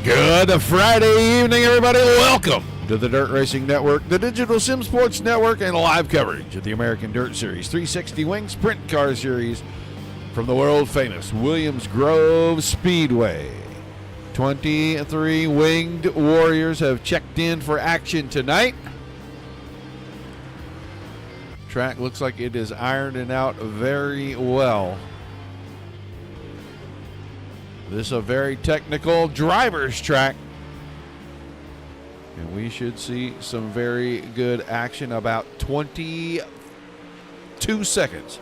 Good Friday evening, everybody. Welcome to the Dirt Racing Network, the Digital Sim Sports Network, and live coverage of the American Dirt Series 360 Wing Sprint Car Series from the world-famous Williams Grove Speedway. 23 winged warriors have checked in for action tonight. Track looks like it is ironing out very well. This is a very technical driver's track, and we should see some very good action. About 22 seconds,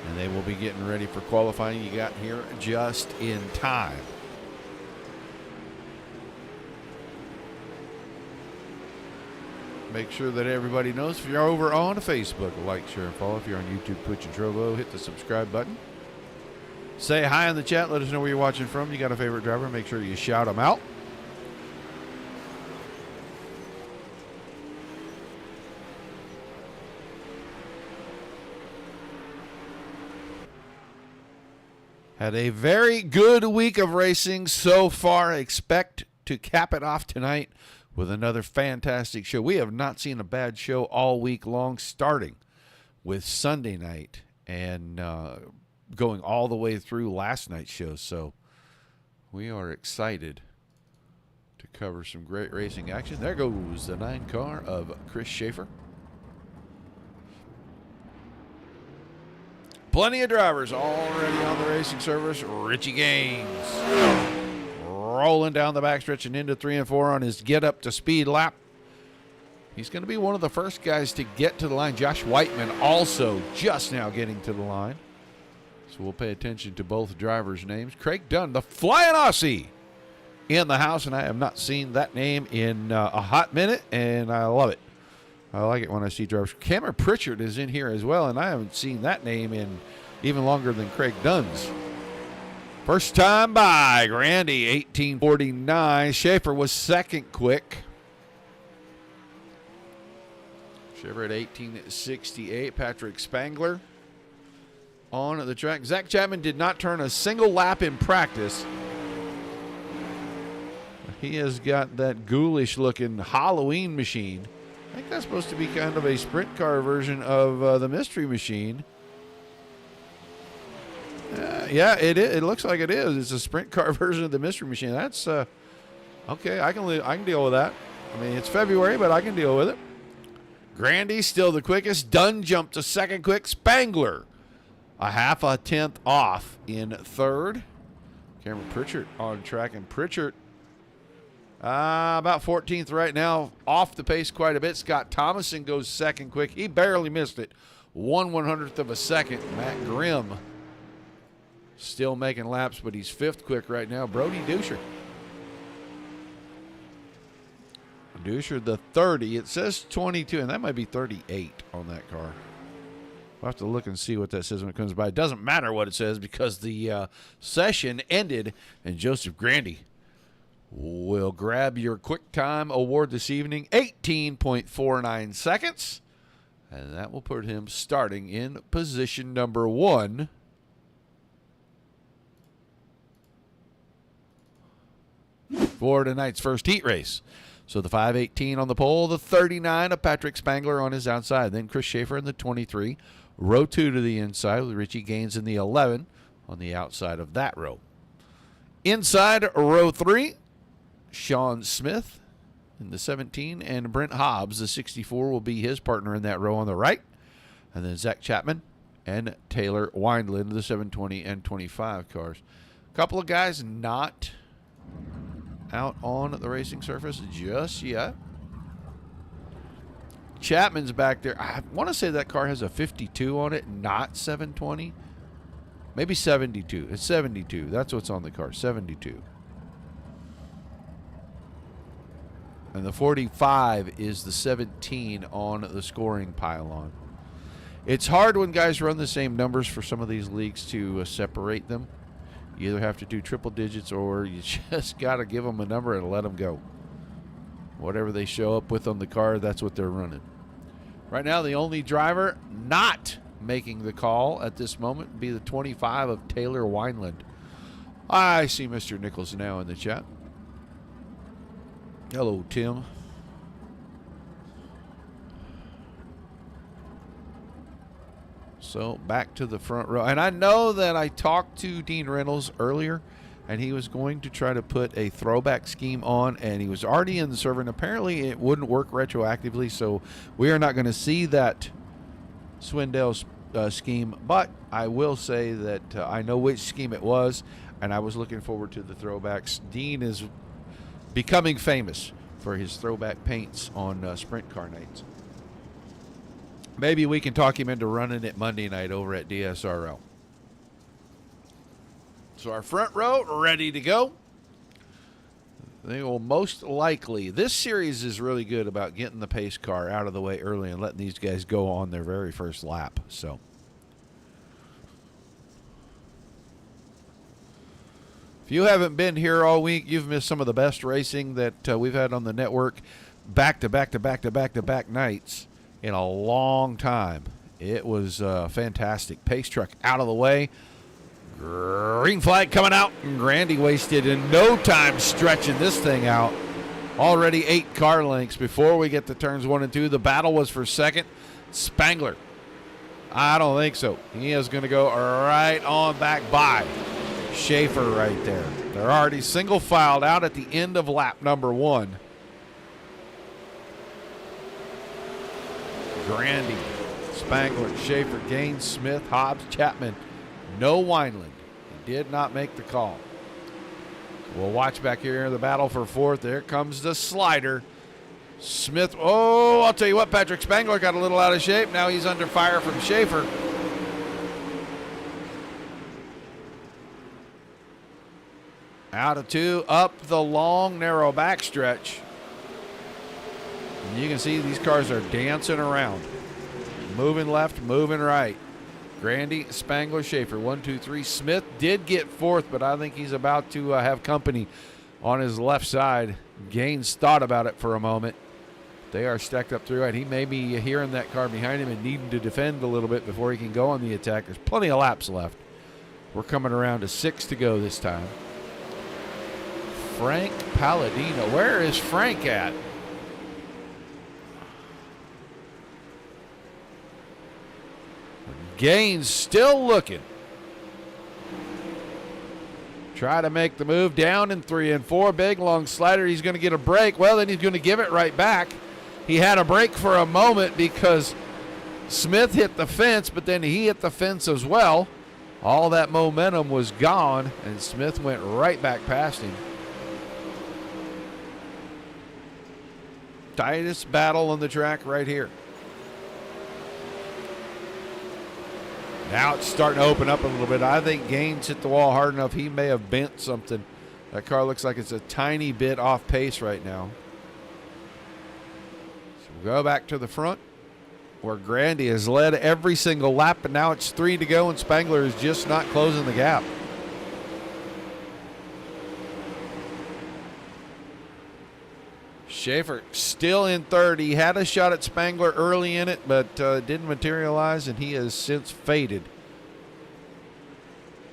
and they will be getting ready for qualifying. You got here just in time. Make sure that everybody knows, if you're over on Facebook, like, share, and follow. If you're on YouTube, Twitch, and Trovo, hit the subscribe button. Say hi in the chat. Let us know where you're watching from. You got a favorite driver, make sure you shout them out. Had a very good week of racing so far. Expect to cap it off tonight with another fantastic show. We have not seen a bad show all week long, starting with Sunday night and going all the way through last night's show. So we are excited to cover some great racing action. There goes the 9 car of Chris Schaefer. Plenty of drivers already on the racing service. Richie Gaines rolling down the backstretch and into 3 and 4 on his get up to speed lap. He's going to be one of the first guys to get to the line. Josh Whiteman also just now getting to the line. So we'll pay attention to both drivers' names. Craig Dunn, the Flying Aussie, in the house, and I have not seen that name in a hot minute, and I love it. I like it when I see drivers. Cameron Pritchard is in here as well, and I haven't seen that name in even longer than Craig Dunn's. First time by Grandy, 1849. Schaefer was second quick. Schaefer at 1868. Patrick Spangler on the track. Zach Chapman did not turn a single lap in practice. He has got that ghoulish looking Halloween machine. I think that's supposed to be kind of a sprint car version of the Mystery Machine. Yeah, it looks like it is. It's a sprint car version of the Mystery Machine. That's okay. I can deal with that. I mean, it's February, but I can deal with it. Grandy still the quickest. Dunn jumped to second quick. Spangler a half a tenth off in third. Cameron Pritchard on track, and Pritchard about 14th right now, off the pace quite a bit. Scott Thomason goes second quick. He barely missed it. 1/100th of a second. Matt Grimm still making laps, but he's 5th quick right now. Brody Duscher. Duscher the 30. It says 22, and that might be 38 on that car. We'll have to look and see what that says when it comes by. It doesn't matter what it says because the session ended, and Joseph Grandy will grab your quick time award this evening, 18.49 seconds. And that will put him starting in position number 1. For tonight's first heat race. So the 518 on the pole, the 39 of Patrick Spangler on his outside. Then Chris Schaefer in the 23. Row 2 to the inside with Richie Gaines in the 11 on the outside of that row. Inside row 3, Sean Smith in the 17, and Brent Hobbs, the 64, will be his partner in that row on the right. And then Zach Chapman and Taylor Wineland, the 720 and 25 cars. A couple of guys not out on the racing surface just yet. Chapman's back there. I want to say that car has a 52 on it, not 720. Maybe 72. It's 72. That's what's on the car, 72. And the 45 is the 17 on the scoring pylon. It's hard when guys run the same numbers for some of these leagues to separate them. You either have to do triple digits or you just got to give them a number and let them go. Whatever they show up with on the car, that's what they're running. Right now, the only driver not making the call at this moment would be the 25 of Taylor Wineland. I see Mr. Nichols now in the chat. Hello, Tim. So back to the front row. And I know that I talked to Dean Reynolds earlier, and he was going to try to put a throwback scheme on, and he was already in the server, and apparently it wouldn't work retroactively, so we are not going to see that Swindell scheme. But I will say that I know which scheme it was, and I was looking forward to the throwbacks. Dean is becoming famous for his throwback paints on sprint car nights. Maybe we can talk him into running it Monday night over at DSRL. So our front row ready to go. They will most likely, this series is really good about getting the pace car out of the way early and letting these guys go on their very first lap. So if you haven't been here all week, you've missed some of the best racing that we've had on the network back to back nights in a long time. It was fantastic. Pace truck out of the way. Green flag coming out. Grandy wasted in no time stretching this thing out. Already 8 car lengths before we get to turns 1 and 2. The battle was for second. Spangler. I don't think so. He is going to go right on back by Schaefer right there. They're already single filed out at the end of lap number 1. Grandy, Spangler, Schaefer, Gaines, Smith, Hobbs, Chapman. No Wineland. He did not make the call. We'll watch back here in the battle for 4th. There comes the slider. Smith. Oh, I'll tell you what, Patrick Spangler got a little out of shape. Now he's under fire from Schaefer. Out of 2, up the long, narrow backstretch. And you can see these cars are dancing around. Moving left, moving right. Grandy, Spangler, Schaefer, 1, 2, 3. Smith did get 4th, but I think he's about to have company on his left side. Gaines thought about it for a moment. They are stacked up through it. He may be hearing that car behind him and needing to defend a little bit before he can go on the attack. There's plenty of laps left. We're coming around to 6 to go this time. Frank Palladino. Where is Frank at? Gaines still looking. Try to make the move down in 3 and 4. Big long slider. He's going to get a break. Well, then he's going to give it right back. He had a break for a moment because Smith hit the fence, but then he hit the fence as well. All that momentum was gone, and Smith went right back past him. Tightest battle on the track right here. Now it's starting to open up a little bit. I think Gaines hit the wall hard enough. He may have bent something. That car looks like it's a tiny bit off pace right now. So we'll go back to the front where Grandy has led every single lap, and now it's 3 to go, and Spangler is just not closing the gap. Schaefer still in 3rd. He had a shot at Spangler early in it, but didn't materialize, and he has since faded.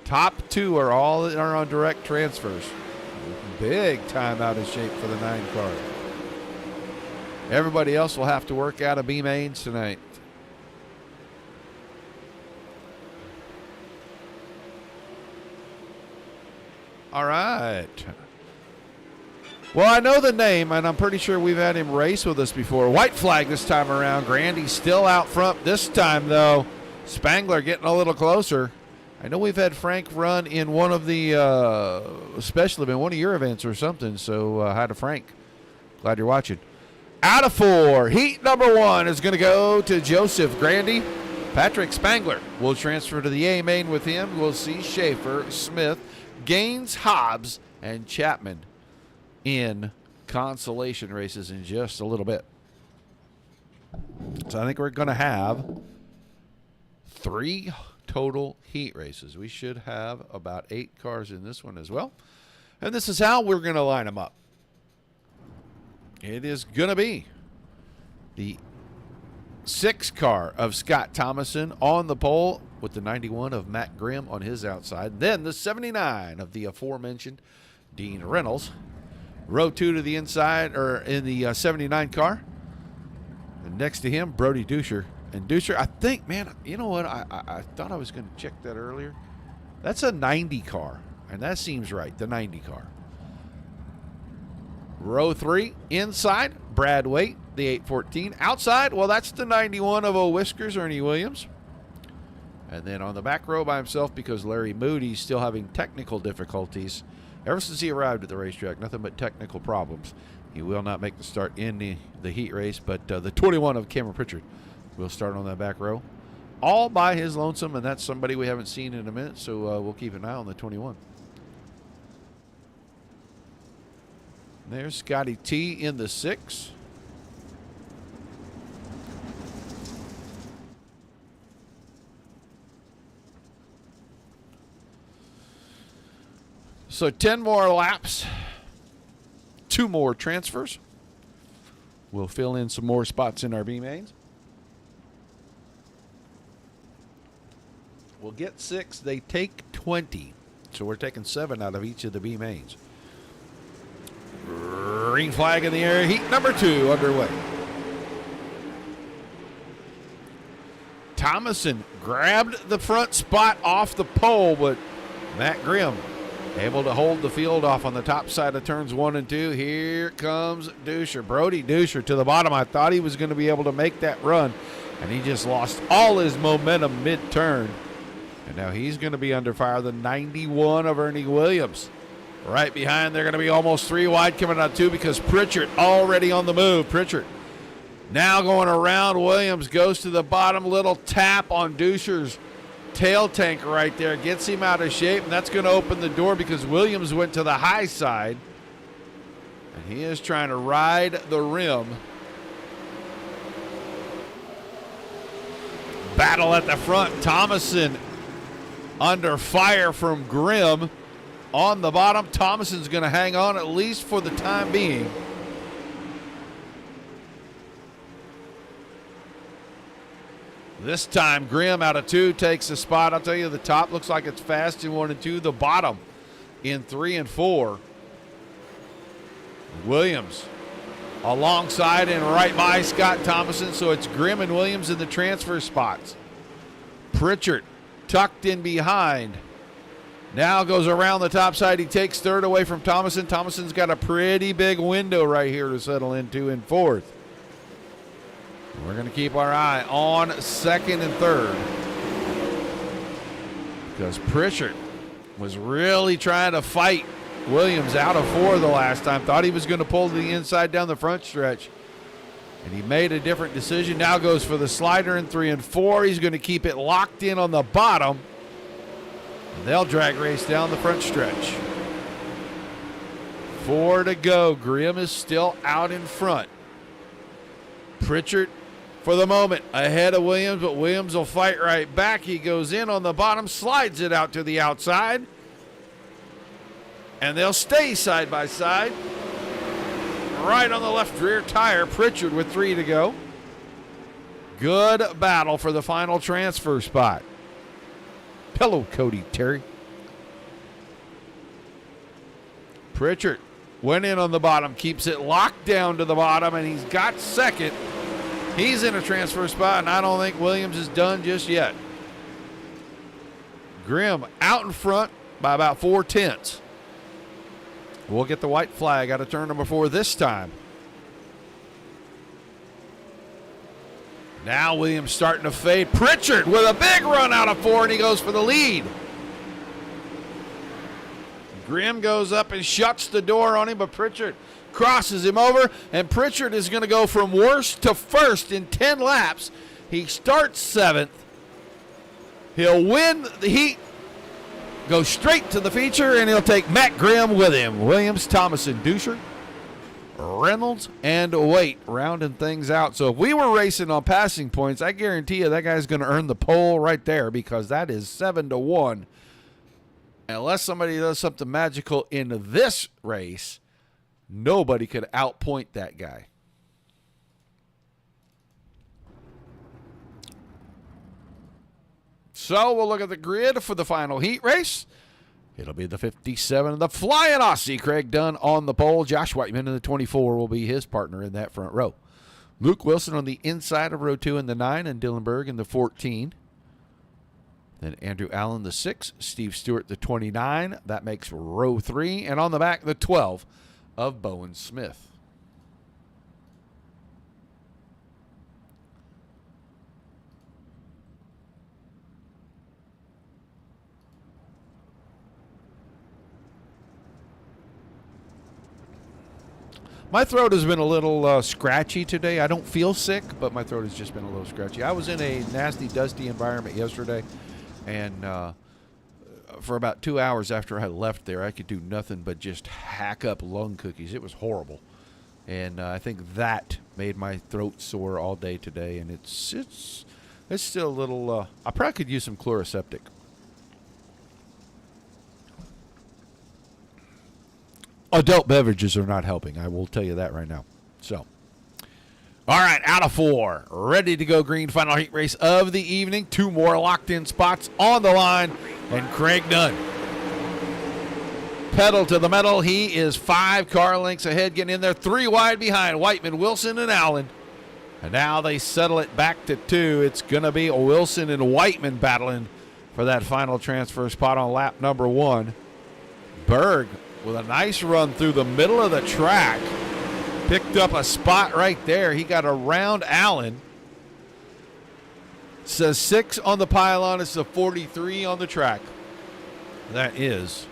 Top 2 are on direct transfers. Big time out of shape for the 9 car. Everybody else will have to work out of B mains tonight. All right. Well, I know the name, and I'm pretty sure we've had him race with us before. White flag this time around. Grandy's still out front this time, though. Spangler getting a little closer. I know we've had Frank run in one of the special event, one of your events or something, so hi to Frank. Glad you're watching. Out of 4, heat number 1 is going to go to Joseph Grandy. Patrick Spangler will transfer to the A main with him. We'll see Schaefer, Smith, Gaines, Hobbs, and Chapman in consolation races in just a little bit. So I think we're going to have 3 total heat races. We should have about 8 cars in this one as well. And this is how we're going to line them up. It is going to be the 6 car of Scott Thomason on the pole with the 91 of Matt Grimm on his outside. Then the 79 of the aforementioned Dean Reynolds. Row 2 to the inside, or in the 79 car. And next to him, Brody Duscher. And Duscher, I think, man, you know what? I thought I was going to check that earlier. That's a 90 car. And that seems right, the 90 car. Row 3, inside, Brad Waite, the 814. Outside, well, that's the 91 of O'Whiskers, Ernie Williams. And then on the back row by himself, because Larry Moody's still having technical difficulties. Ever since he arrived at the racetrack, nothing but technical problems. He will not make the start in the heat race, but the 21 of Cameron Pritchard will start on that back row. All by his lonesome, and that's somebody we haven't seen in a minute, so we'll keep an eye on the 21. There's Scotty T in the 6. So 10 more laps, 2 more transfers. We'll fill in some more spots in our B mains. We'll get 6. They take 20. So we're taking 7 out of each of the B mains. Green flag in the air. Heat number 2 underway. Thomason grabbed the front spot off the pole, but Matt Grimm able to hold the field off on the top side of turns 1 and 2. Here comes Duscher. Brody Duscher to the bottom. I thought he was going to be able to make that run, and he just lost all his momentum mid-turn. And now he's going to be under fire. The 91 of Ernie Williams. Right behind, they're going to be almost 3 wide coming out 2 because Pritchard already on the move. Pritchard now going around. Williams goes to the bottom. Little tap on Duscher's tail tank right there. Gets him out of shape, and that's going to open the door because Williams went to the high side. And he is trying to ride the rim. Battle at the front. Thomason under fire from Grimm. On the bottom, Thomason's going to hang on at least for the time being. This time, Grimm out of 2 takes the spot. I'll tell you, the top looks like it's fast in 1 and 2. The bottom in 3 and 4. Williams alongside and right by Scott Thomason. So it's Grimm and Williams in the transfer spots. Pritchard tucked in behind. Now goes around the top side. He takes 3rd away from Thomason. Thomason's got a pretty big window right here to settle into in 4th. We're going to keep our eye on 2nd and 3rd. Because Pritchard was really trying to fight Williams out of 4 the last time. Thought he was going to pull to the inside down the front stretch. And he made a different decision. Now goes for the slider in 3 and 4. He's going to keep it locked in on the bottom. And they'll drag race down the front stretch. 4 to go. Grimm is still out in front. Pritchard, for the moment, ahead of Williams, but Williams will fight right back. He goes in on the bottom, slides it out to the outside. And they'll stay side by side. Right on the left rear tire, Pritchard with 3 to go. Good battle for the final transfer spot. Hello, Cody Terry. Pritchard went in on the bottom, keeps it locked down to the bottom, and he's got 2nd. He's in a transfer spot, and I don't think Williams is done just yet. Grimm out in front by about 4/10. We'll get the white flag out of turn number 4 this time. Now Williams starting to fade. Pritchard with a big run out of 4, and he goes for the lead. Grimm goes up and shuts the door on him, but Pritchard crosses him over, and Pritchard is going to go from worst to first in 10 laps. He starts 7th. He'll win the heat, go straight to the feature, and he'll take Matt Grimm with him. Williams, Thomason, Duscher, Reynolds, and Waite rounding things out. So if we were racing on passing points, I guarantee you that guy's going to earn the pole right there, because that is 7-1. Unless somebody does something magical in this race, nobody could outpoint that guy. So we'll look at the grid for the final heat race. It'll be the 57, the flying Aussie, Craig Dunn on the pole. Josh Whiteman in the 24 will be his partner in that front row. Luke Wilson on the inside of row 2 in the 9, and Dylan Berg in the 14. Then Andrew Allen, the 6, Steve Stewart, the 29. That makes row 3. And on the back, the 12 of Bowen Smith. My throat has been a little scratchy today. I don't feel sick, but my throat has just been a little scratchy. I was in a nasty, dusty environment yesterday, and for about 2 hours after I left there, I could do nothing but just hack up lung cookies. It was horrible, and I think that made my throat sore all day today, and it's still a little. I probably could use some Chloraseptic. Adult beverages are not helping. I will tell you that right now. So, all right, out of 4. Ready to go green. Final heat race of the evening. 2 more locked-in spots on the line. And Craig Dunn. Pedal to the metal. He is 5 car lengths ahead, getting in there. 3 wide behind Whiteman, Wilson, and Allen. And now they settle it back to 2. It's going to be Wilson and Whiteman battling for that final transfer spot on lap number 1. Berg with a nice run through the middle of the track. Picked up a spot right there. He got around Allen. Says 6 on the pylon. It's a 43 on the track. That is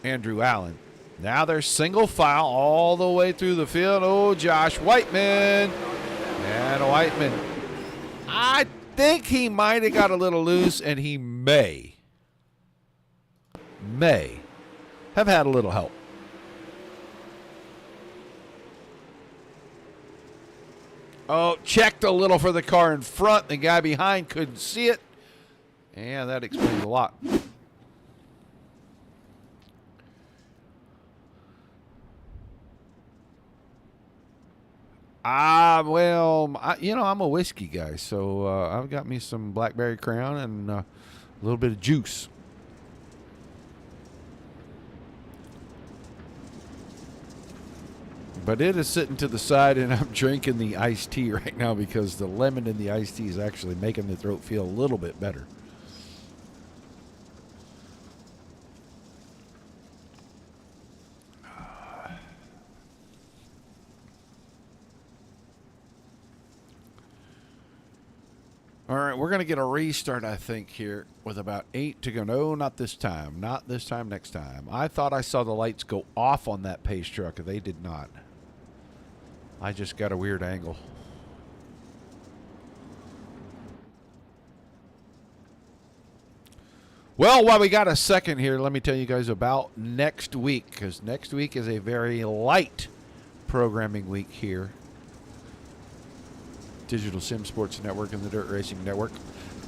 Andrew Allen. Now they're single file all the way through the field. Oh, Josh Whiteman. And Whiteman. I think he might have got a little loose, and he may have had a little help. Oh, checked a little for the car in front. The guy behind couldn't see it. And that explains a lot. Well, I'm a whiskey guy, so I've got me some Blackberry Crown and a little bit of juice. But it is sitting to the side, and I'm drinking the iced tea right now because the lemon in the iced tea is actually making the throat feel a little bit better. All right, we're going to get a restart, I think, here with about 8 to go. No, not this time. Not this time, next time. I thought I saw the lights go off on that pace truck. They did not. I just got a weird angle. Well, while we got a second here, let me tell you guys about next week, because next week is a very light programming week here. Digital Sim Sports Network and the Dirt Racing Network.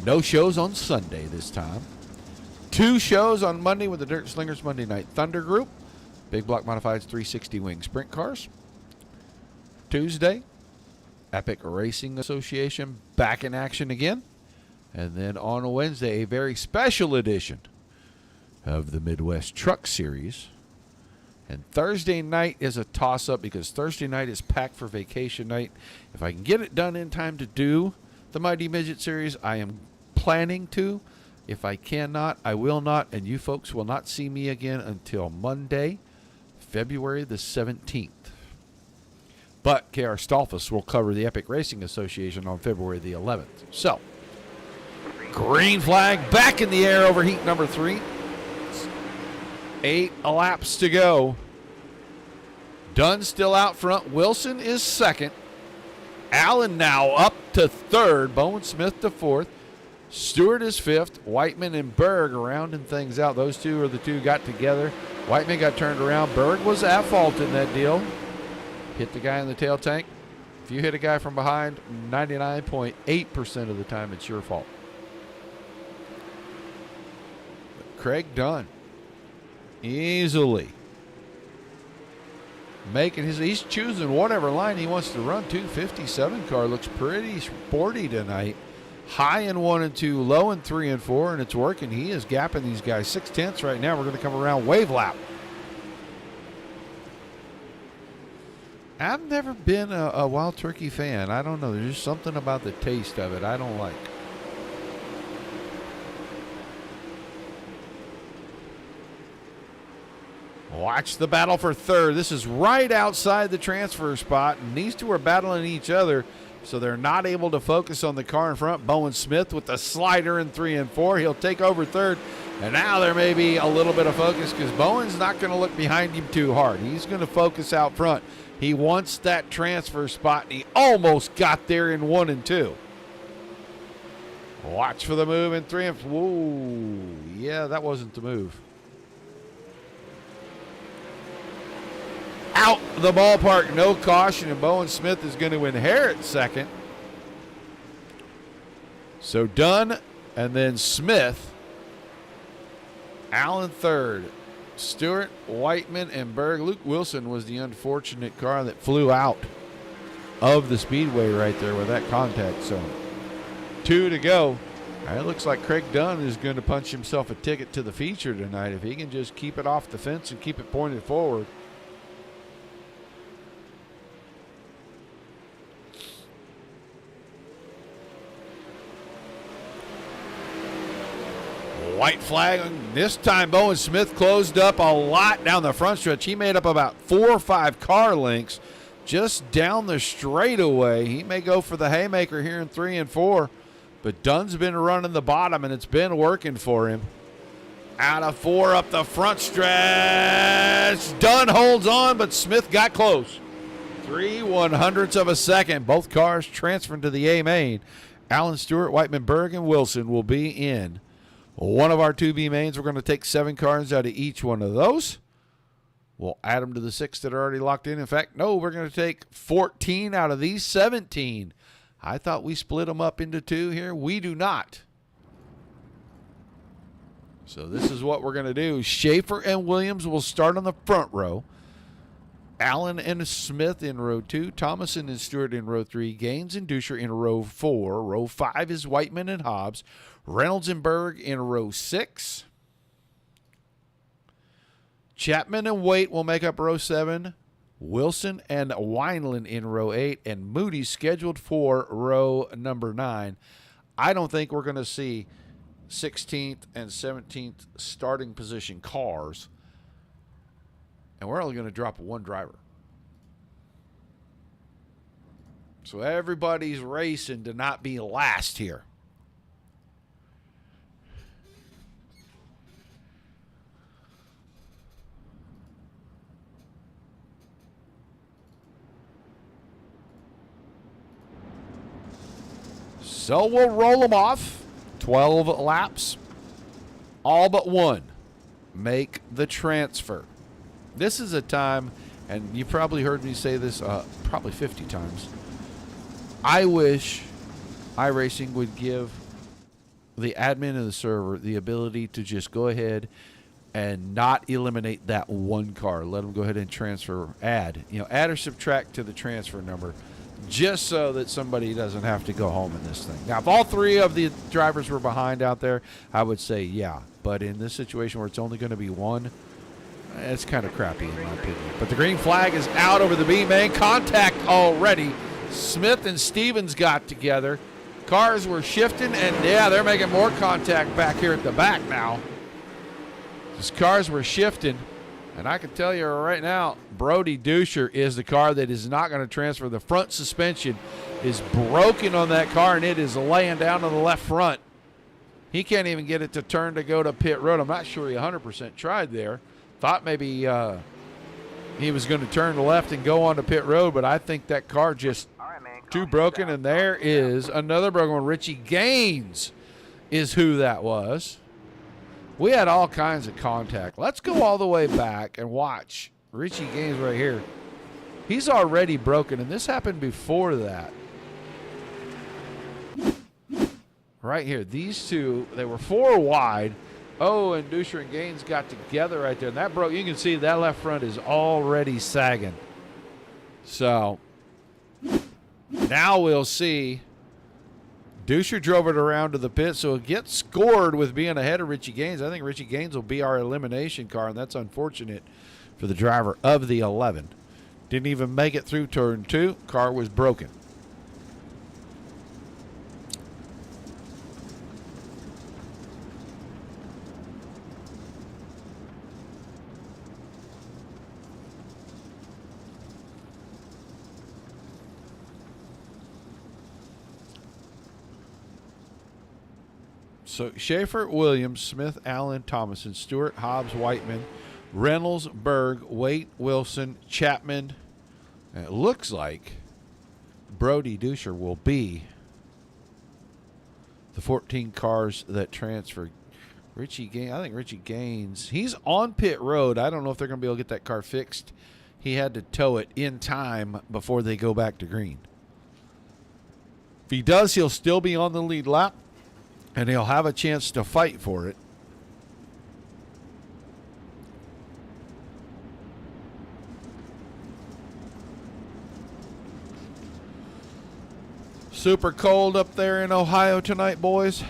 No shows on Sunday this time. 2 shows on Monday with the Dirt Slingers Monday Night Thunder Group. Big Block Modifieds 360 Wing Sprint Cars. Tuesday, Epic Racing Association back in action again. And then on Wednesday, a very special edition of the Midwest Truck Series. And Thursday night is a toss-up because Thursday night is packed for vacation night. If I can get it done in time to do the Mighty Midget Series, I am planning to. If I cannot, I will not. And you folks will not see me again until Monday, February the 17th. But K.R. Stolfus will cover the Epic Racing Association on February the 11th. So, green flag back in the air over heat number 3. 8 laps to go. Dunn still out front. Wilson is second. Allen now up to third. Bowen Smith to fourth. Stewart is fifth. Whiteman and Berg are rounding things out. Those two are the two got together. Whiteman got turned around. Berg was at fault in that deal. Hit the guy in the tail tank. If you hit a guy from behind, 99.8% of the time it's your fault. But Craig Dunn easily making he's choosing whatever line he wants to run. 257 car looks pretty sporty tonight. high in 1 and 2, low in 3 and 4, and it's working. He is gapping these guys 6/10 right now. We're going to come around wave lap. I've never been a Wild Turkey fan. I don't know. There's just something about the taste of it I don't like. Watch the battle for third. This is right outside the transfer spot, and these two are battling each other, so they're not able to focus on the car in front. Bowen Smith with the slider in 3 and 4. He'll take over third, and now there may be a little bit of focus because Bowen's not going to look behind him too hard. He's going to focus out front. He wants that transfer spot, and he almost got there in 1 and 2. Watch for the move in 3 and 4. Whoa, yeah, that wasn't the move. Out the ballpark, no caution, and Bowen Smith is going to inherit second. So Dunn and then Smith. Allen third. Stewart, Whiteman, and Berg. Luke Wilson was the unfortunate car that flew out of the speedway right there with that contact zone. 2 to go. It looks like Craig Dunn is going to punch himself a ticket to the feature tonight if he can just keep it off the fence and keep it pointed forward. White flag. This time Bowen Smith closed up a lot down the front stretch. He made up about 4 or 5 car lengths just down the straightaway. He may go for the haymaker here in 3 and 4, but Dunn's been running the bottom, and it's been working for him. Out of 4 up the front stretch. Dunn holds on, but Smith got close. 3/100ths of a second. Both cars transferring to the A main. Allen, Stewart, Whiteman, Berg, and Wilson will be in one of our 2B mains. We're going to take 7 cars out of each one of those. We'll add them to the 6 that are already locked in. In fact, no, we're going to take 14 out of these 17. I thought we split them up into 2 here. We do not. So this is what we're going to do. Schaefer and Williams will start on the front row. Allen and Smith in row 2. Thomason and Stewart in row 3. Gaines and Duscher in row 4. Row 5 is Whiteman and Hobbs. Reynolds and Berg in row 6. Chapman and Waite will make up row 7. Wilson and Wineland in row 8. And Moody scheduled for row number 9. I don't think we're going to see 16th and 17th starting position cars. And we're only going to drop 1 driver. So everybody's racing to not be last here. So we'll roll them off. 12 laps. All but 1 make the transfer. This is a time, and you probably heard me say this probably 50 times. I wish iRacing would give the admin of the server the ability to just go ahead and not eliminate that 1 car. Let them go ahead and transfer, add or subtract to the transfer number, just so that somebody doesn't have to go home in this thing. Now, if all 3 of the drivers were behind out there, I would say yeah. But in this situation where it's only going to be 1, it's kind of crappy in my opinion. But the green flag is out over the B main. Contact already. Smith and Stevens got together. Cars were shifting, and yeah, they're making more contact back here at the back now. These cars were shifting, and I can tell you right now, Brody Duscher is the car that is not going to transfer. The front suspension is broken on that car, and it is laying down on the left front. He can't even get it to turn to go to pit road. I'm not sure he 100% tried there. Thought maybe he was going to turn left and go on to pit road, but I think that car just too broken, and there is another broken one. Richie Gaines is who that was. We had all kinds of contact. Let's go all the way back and watch Richie Gaines right here. He's already broken, and this happened before that. Right here, these two, they were 4 wide. Oh, and Duscher and Gaines got together right there, and that broke. You can see that left front is already sagging. So now we'll see Duscher drove it around to the pit, so it gets scored with being ahead of Richie Gaines. I think Richie Gaines will be our elimination car, and that's unfortunate for the driver of the 11. Didn't even make it through turn 2. Car was broken. So Schaefer, Williams, Smith, Allen, Thomason, Stewart, Hobbs, Whiteman, Reynolds, Berg, Waite, Wilson, Chapman. And it looks like Brody Duscher will be the 14 cars that transfer. Richie Gaines, I think Richie Gaines, he's on pit road. I don't know if they're going to be able to get that car fixed. He had to tow it in time before they go back to green. If he does, he'll still be on the lead lap, and he'll have a chance to fight for it. Super cold up there in Ohio tonight, boys.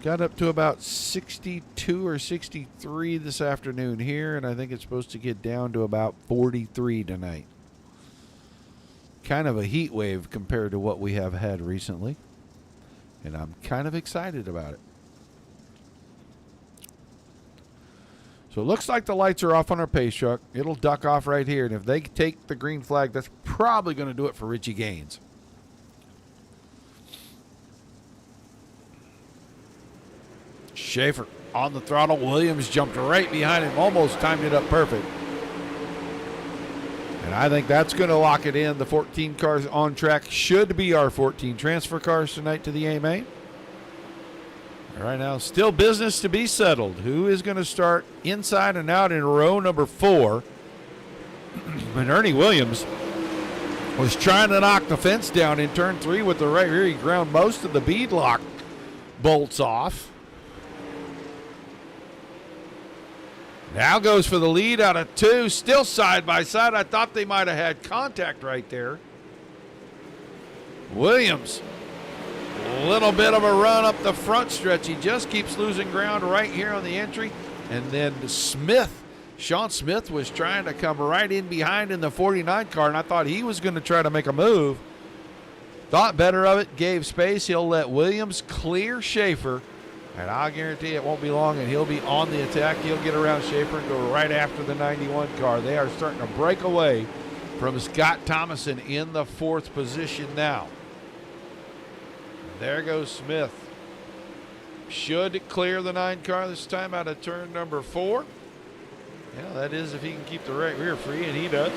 Got up to about 62 or 63 this afternoon here, and I think it's supposed to get down to about 43 tonight. Kind of a heat wave compared to what we have had recently, and I'm kind of excited about it. So it looks like the lights are off on our pace truck. It'll duck off right here, and if they take the green flag, that's probably going to do it for Richie Gaines. Schaefer on the throttle. Williams jumped right behind him, almost timed it up perfect. And I think that's going to lock it in. The 14 cars on track should be our 14 transfer cars tonight to the AMA. Right now, still business to be settled. Who is going to start inside and out in row number 4? And Ernie Williams was trying to knock the fence down in turn 3 with the right rear. He ground most of the beadlock bolts off. Now goes for the lead out of 2, still side by side. I thought they might have had contact right there. Williams, a little bit of a run up the front stretch. He just keeps losing ground right here on the entry. And then Smith, Sean Smith was trying to come right in behind in the 49 car, and I thought he was going to try to make a move. Thought better of it, gave space. He'll let Williams clear Schaefer. And I'll guarantee it won't be long, and he'll be on the attack. He'll get around Schaefer and go right after the 91 car. They are starting to break away from Scott Thomason in the 4th position now. There goes Smith. Should clear the 9 car this time out of turn number 4. Yeah, that is if he can keep the right rear free, and he does.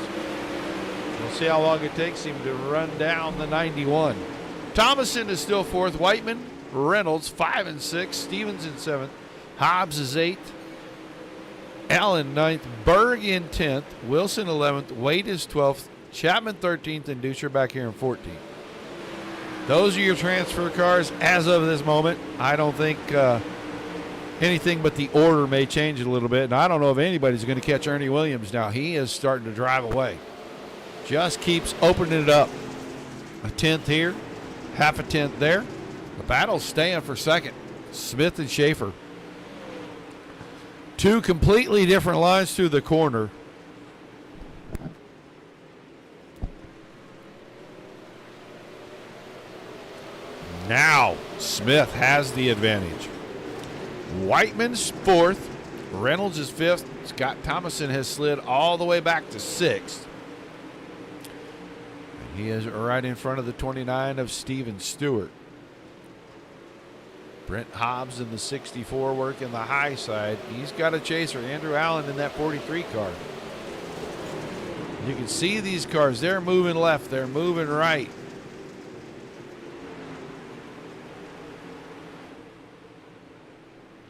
We'll see how long it takes him to run down the 91. Thomason is still 4th. Whiteman, Reynolds 5 and 6, Stevens in 7th, Hobbs is 8th, Allen 9th, Berg in 10th, Wilson 11th, Waite is 12th, Chapman 13th, and Duscher back here in 14th. Those are your transfer cars as of this moment. I don't think anything but the order may change it a little bit, and I don't know if anybody's going to catch Ernie Williams now. He is starting to drive away. Just keeps opening it up. A 10th here, half a 10th there. The battle's staying for second. Smith and Schaefer. 2 completely different lines through the corner. Now Smith has the advantage. Whiteman's 4th. Reynolds is 5th. Scott Thomason has slid all the way back to 6th. And he is right in front of the 29 of Steven Stewart. Brent Hobbs in the 64 working the high side. He's got a chaser, Andrew Allen, in that 43 car. You can see these cars. They're moving left. They're moving right.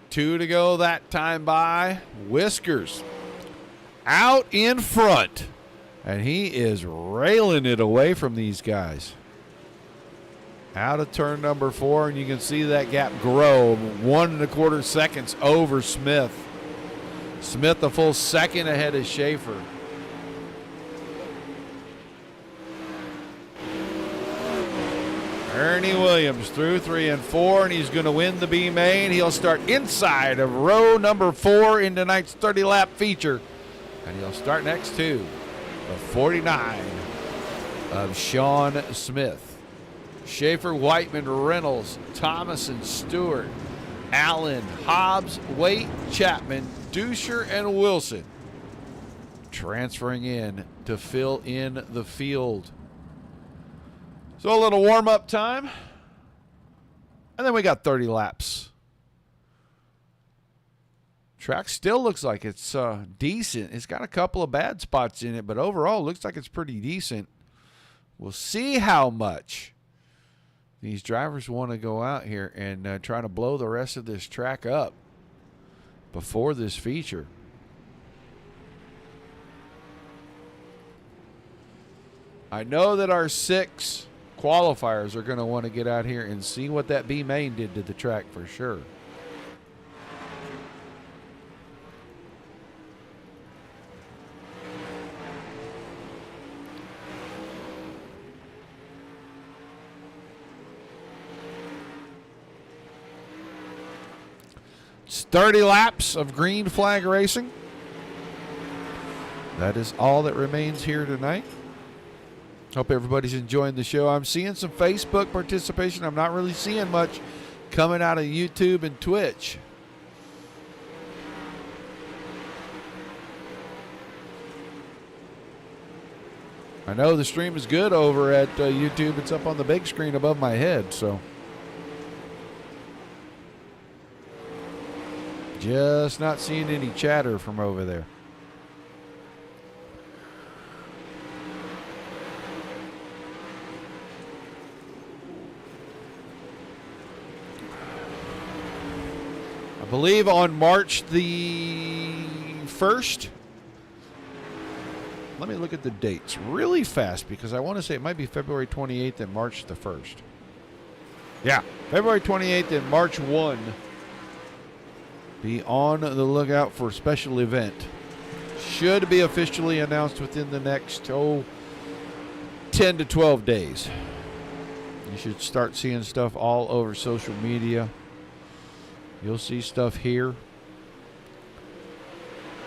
Two to go that time by. Whiskers out in front. And he is railing it away from these guys. Out of turn number 4, and you can see that gap grow. 1 1/4 seconds over Smith. Smith a full second ahead of Schaefer. Ernie Williams through 3 and 4, and he's going to win the B main. He'll start inside of row number 4 in tonight's 30-lap feature, and he'll start next to the 49 of Sean Smith. Schaefer, Whiteman, Reynolds, Thomas, and Stewart, Allen, Hobbs, Waite, Chapman, Duscher, and Wilson transferring in to fill in the field. So a little warm-up time, and then we got 30 laps. Track still looks like it's decent. It's got a couple of bad spots in it, but overall looks like it's pretty decent. We'll see how much these drivers want to go out here and try to blow the rest of this track up before this feature. I know that our 6 qualifiers are going to want to get out here and see what that B main did to the track for sure. It's 30 laps of green flag racing. That is all that remains here tonight. Hope everybody's enjoying the show. I'm seeing some Facebook participation. I'm not really seeing much coming out of YouTube and Twitch. I know the stream is good over at YouTube. It's up on the big screen above my head, so just not seeing any chatter from over there. I believe on March the 1st. Let me look at the dates really fast because I want to say it might be February 28th and March the 1st. Yeah, February 28th and March 1. Be on the lookout for a special event. Should be officially announced within the next 10 to 12 days. You should start seeing stuff all over social media. You'll see stuff here.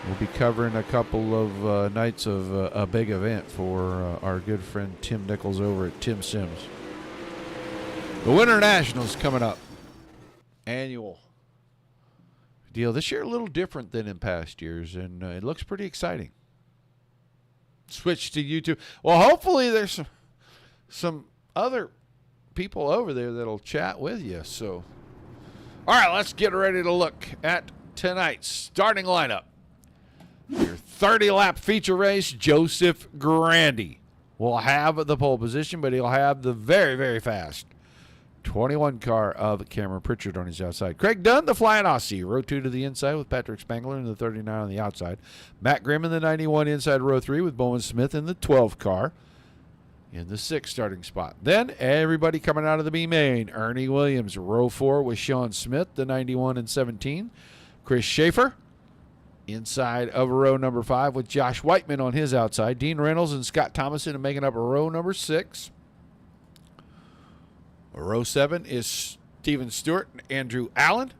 We'll be covering a couple of nights of a big event for our good friend Tim Nichols over at Tim Sims. The Winter Nationals coming up. Annual deal. This year a little different than in past years, and it looks pretty exciting. Switch to YouTube. Well, hopefully there's some other people over there that'll chat with you. So, all right, let's get ready to look at tonight's starting lineup. Your 30-lap feature race, Joseph Grandy will have the pole position, but he'll have the very, very fast 21 car of Cameron Pritchard on his outside. Craig Dunn, the Flying Aussie, row 2 to the inside with Patrick Spangler in the 39 on the outside. Matt Grimm in the 91 inside row 3 with Bowman Smith in the 12 car in the 6th starting spot. Then everybody coming out of the B main. Ernie Williams, row 4 with Sean Smith, the 91 and 17. Chris Schaefer inside of row number 5 with Josh Whiteman on his outside. Dean Reynolds and Scott Thomason making up row number 6. Row 7 is Steven Stewart and Andrew Allen.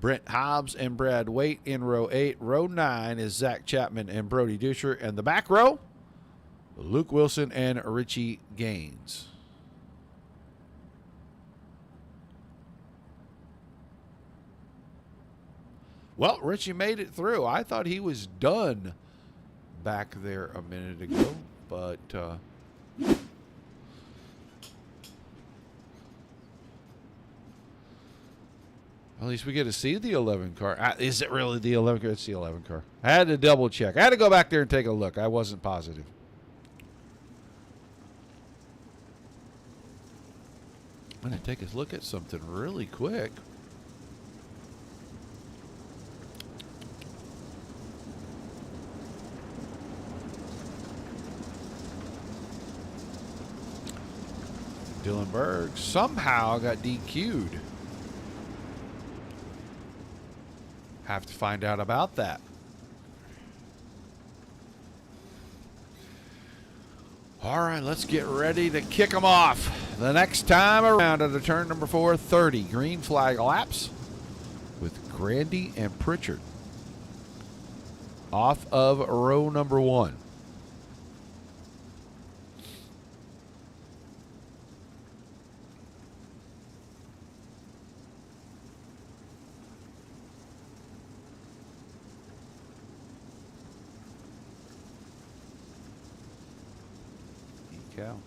Brent Hobbs and Brad Waite in row 8. Row 9 is Zach Chapman and Brody Duscher. And the back row, Luke Wilson and Richie Gaines. Well, Richie made it through. I thought he was done back there a minute ago, but at least we get to see the 11 car. Is it really the 11 car? It's the 11 car. I had to double check. I had to go back there and take a look. I wasn't positive. I'm going to take a look at something really quick. Dylan Berg somehow got DQ'd. Have to find out about that. All right, let's get ready to kick them off. The next time around at the turn number 4, 30 green flag laps with Grandy and Pritchard off of row number 1. Decal.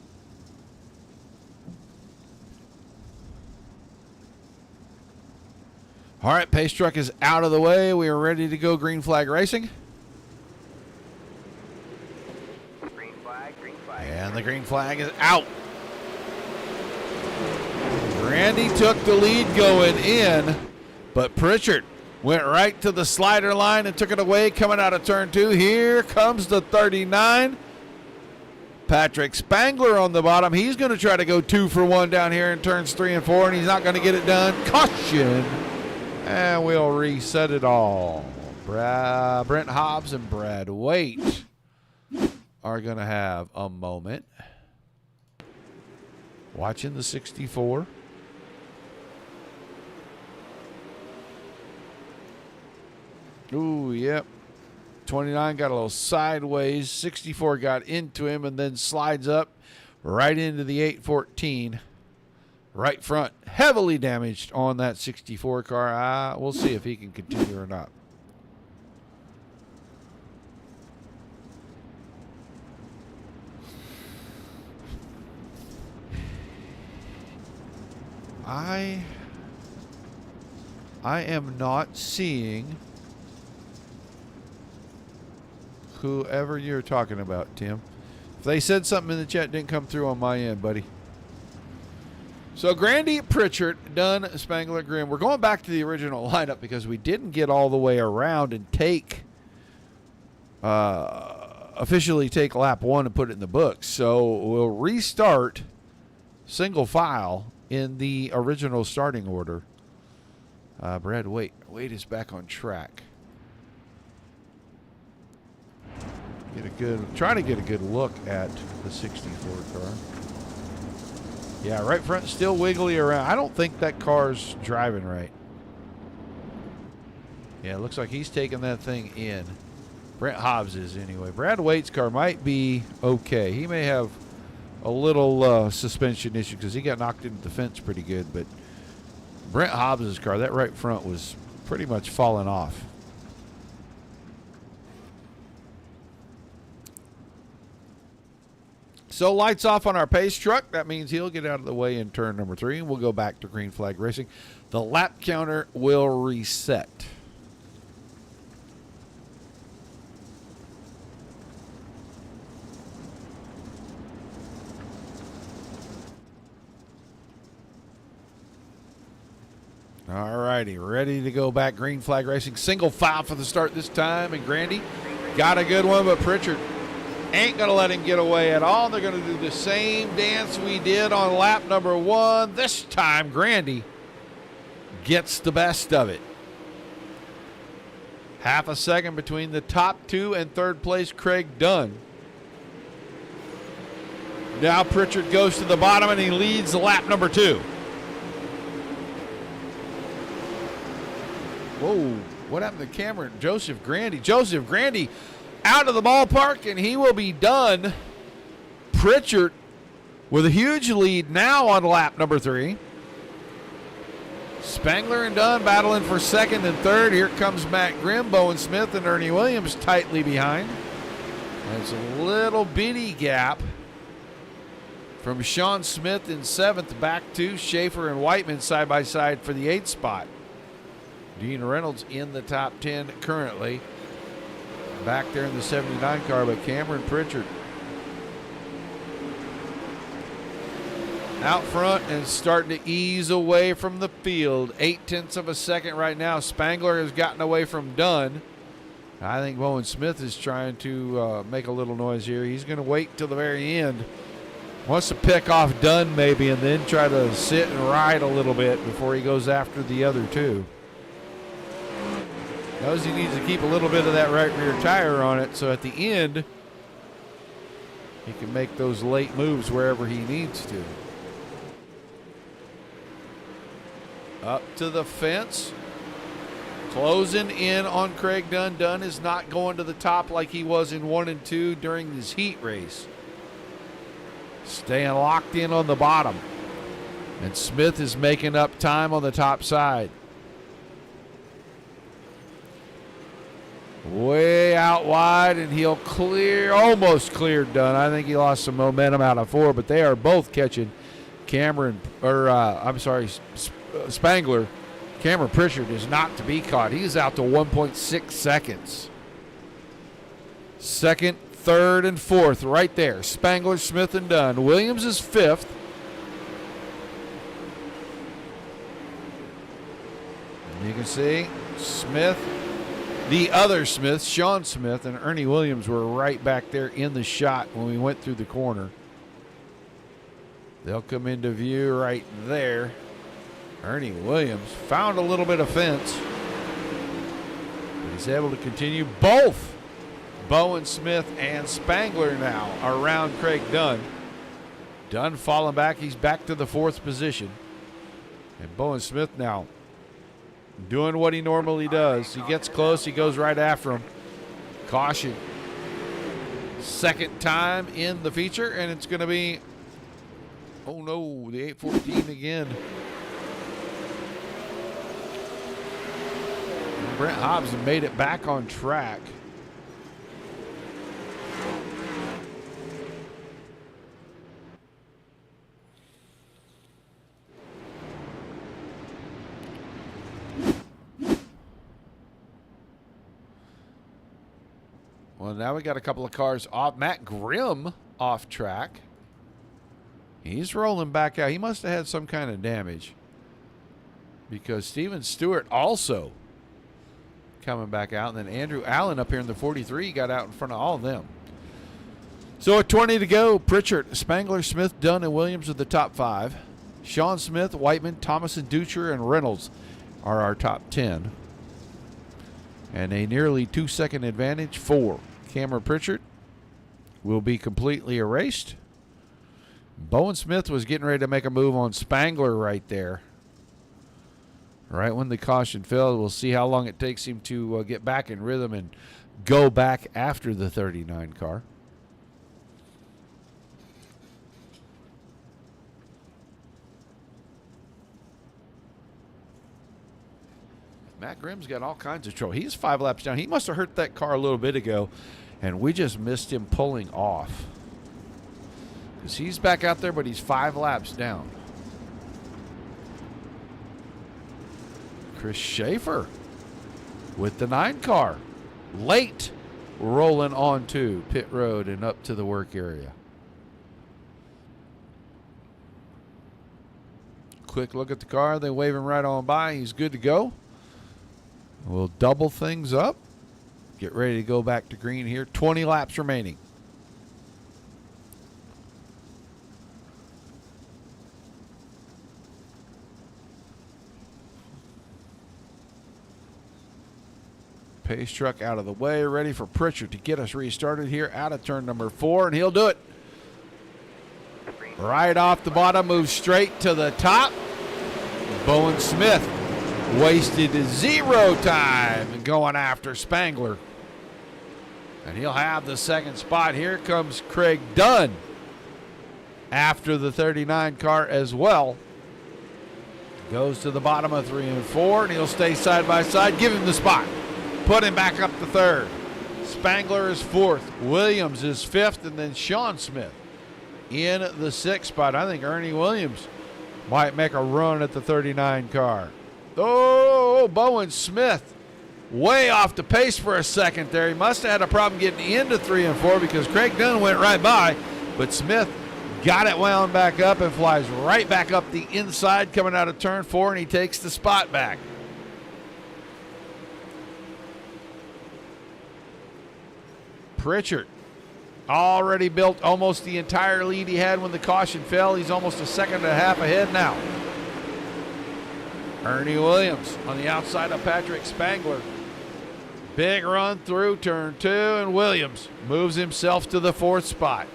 All right, pace truck is out of the way. We are ready to go green flag racing. Green flag, green flag. And the green flag is out. Randy took the lead going in, but Pritchard went right to the slider line and took it away coming out of turn 2. Here comes the 39. Patrick Spangler on the bottom. He's going to try to go 2 for 1 down here in turns 3 and 4, and he's not going to get it done. Caution. And we'll reset it all. Brent Hobbs and Brad Waite are going to have a moment. Watching the 64. Ooh, yep. 29 got a little sideways. 64 got into him and then slides up right into the 814. Right front, heavily damaged on that 64 car. We'll see if he can continue or not. I am not seeing whoever you're talking about, Tim. If they said something in the chat, didn't come through on my end, buddy. So Grandy, Pritchard, Dunn, Spangler, Grimm. We're going back to the original lineup because we didn't get all the way around and officially take lap 1 and put it in the books. So we'll restart single file in the original starting order. Brad Waite is back on track. Try to get a good look at the 64 car. Yeah, right front still wiggly around. I don't think that car's driving right. Yeah, it looks like he's taking that thing in. Brent Hobbs is anyway. Brad Waite's car might be okay. He may have a little suspension issue because he got knocked into the fence pretty good. But Brent Hobbs' car, that right front was pretty much falling off. So lights off on our pace truck. That means he'll get out of the way in turn number 3, and we'll go back to green flag racing. The lap counter will reset. All righty, ready to go back green flag racing. Single file for the start this time, and Grandy got a good one, but Pritchard ain't going to let him get away at all. They're going to do the same dance we did on lap number 1. This time, Grandy gets the best of it. Half a second between the top 2 and third place, Craig Dunn. Now Pritchard goes to the bottom, and he leads lap number 2. Whoa, what happened to Cameron? Joseph Grandy. Joseph Grandy out of the ballpark, and he will be done. Pritchard with a huge lead now on lap number 3. Spangler and Dunn battling for second and third. Here comes Matt Grimm, Bowen Smith, and Ernie Williams tightly behind. That's a little bitty gap from Sean Smith in 7th back to Schaefer and Whiteman side by side for the 8th spot. Dean Reynolds in the top 10 currently. Back there in the 79 car, but Cameron Pritchard out front and starting to ease away from the field. 0.8 of a second right now. Spangler has gotten away from Dunn. I think Bowen Smith is trying to make a little noise here. He's going to wait till the very end. Wants to pick off Dunn maybe and then try to sit and ride a little bit before he goes after the other 2. Knows he needs to keep a little bit of that right rear tire on it, so at the end, he can make those late moves wherever he needs to. Up to the fence. Closing in on Craig Dunn. Dunn is not going to the top like he was in 1 and 2 during his heat race. Staying locked in on the bottom. And Smith is making up time on the top side. Way out wide, and he'll almost clear Dunn. I think he lost some momentum out of 4, but they are both catching Spangler. Cameron Pritchard is not to be caught. He's out to 1.6 seconds. Second, third, and fourth right there. Spangler, Smith, and Dunn. Williams is 5th. And you can see Smith, the other Smith, Sean Smith, and Ernie Williams were right back there in the shot when we went through the corner. They'll come into view right there. Ernie Williams found a little bit of fence, but he's able to continue. Both Bowen Smith and Spangler now around Craig Dunn. Dunn falling back. He's back to the 4th position. And Bowen Smith now doing what he normally does. He gets close. He goes right after him. Caution. Second time in the feature, and it's going to be, oh no, the 814 again. Brent Hobbs made it back on track. Well, now we got a couple of cars off. Matt Grimm off track. He's rolling back out. He must have had some kind of damage, because Steven Stewart also coming back out. And then Andrew Allen up here in the 43 got out in front of all of them. So at 20 to go, Pritchard, Spangler, Smith, Dunn, and Williams are the top 5. Sean Smith, Whiteman, Thomas, and Ducher, and Reynolds are our top 10. And a nearly 2-second advantage for Cameron Pritchard will be completely erased. Bowen Smith was getting ready to make a move on Spangler right there. Right when the caution fell. We'll see how long it takes him to get back in rhythm and go back after the 39 car. Matt Grimm's got all kinds of trouble. He's 5 laps down. He must have hurt that car a little bit ago, and we just missed him pulling off. Because he's back out there, but he's 5 laps down. Chris Schaefer with the 9 car. Late rolling onto pit road and up to the work area. Quick look at the car. They wave him right on by. He's good to go. We'll double things up. Get ready to go back to green here. 20 laps remaining. Pace truck out of the way, ready for Pritchard to get us restarted here out of turn number 4, and he'll do it. Right off the bottom, moves straight to the top. Bowen Smith wasted 0 time going after Spangler. And he'll have the 2nd spot. Here comes Craig Dunn after the 39 car as well. Goes to the bottom of 3 and 4, and he'll stay side by side. Give him the spot. Put him back up to 3rd. Spangler is 4th. Williams is 5th, and then Sean Smith in the 6th spot. I think Ernie Williams might make a run at the 39 car. Oh, Bowen Smith way off the pace for a second there. He must have had a problem getting into 3 and 4 because Craig Dunn went right by, but Smith got it wound back up and flies right back up the inside coming out of turn 4, and he takes the spot back. Pritchard already built almost the entire lead he had when the caution fell. He's almost a second and a half ahead now. Ernie Williams on the outside of Patrick Spangler. Big run through turn 2, and Williams moves himself to the 4th spot.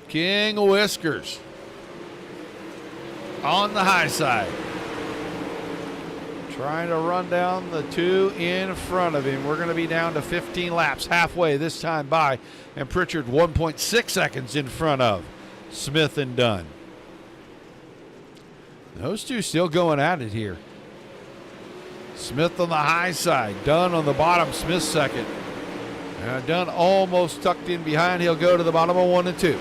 King Whiskers on the high side. Trying to run down the two in front of him. We're going to be down to 15 laps, halfway this time by, and Pritchard 1.6 seconds in front of Smith and Dunn. Those two still going at it here. Smith on the high side, Dunn on the bottom, Smith second. Dunn almost tucked in behind. He'll go to the bottom of 1 and 2.